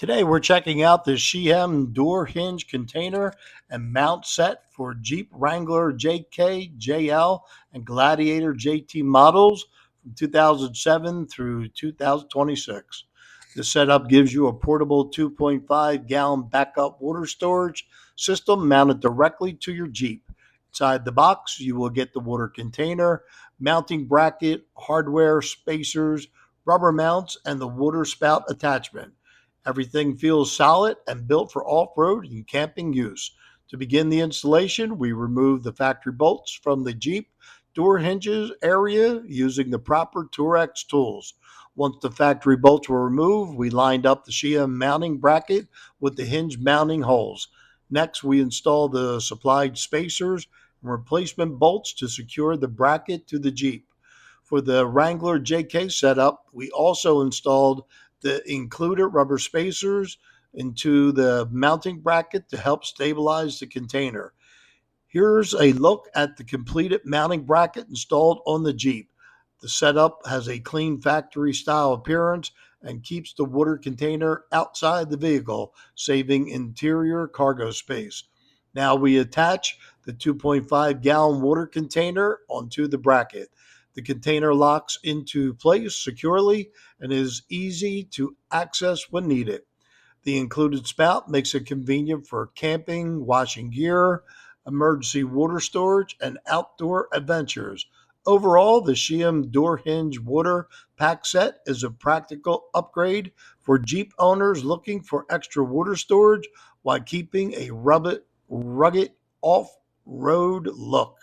Today we're checking out the SHEAM door hinge container and mount set for Jeep Wrangler JK, JL, and Gladiator JT models from 2007 through 2026. The setup gives you a portable 2.5 gallon backup water storage system mounted directly to your Jeep. Inside the box, you will get the water container, mounting bracket, hardware, spacers, rubber mounts, and the water spout attachment. Everything feels solid and built for off-road and camping use. To begin the installation, we remove the factory bolts from the Jeep door hinges area using the proper Turex tools. Once the factory bolts were removed, we lined up the SHEAM mounting bracket with the hinge mounting holes. Next, we installed the supplied spacers and replacement bolts to secure the bracket to the Jeep. For the Wrangler JK setup, we also installed the included rubber spacers into the mounting bracket to help stabilize the container. Here's a look at the completed mounting bracket installed on the Jeep. The setup has a clean factory style appearance and keeps the water container outside the vehicle, saving interior cargo space. Now we attach the 2.5 gallon water container onto the bracket. The container locks into place securely and is easy to access when needed. The included spout makes it convenient for camping, washing gear, emergency water storage, and outdoor adventures. Overall, the SHEAM door hinge water pack set is a practical upgrade for Jeep owners looking for extra water storage while keeping a rugged off-road look.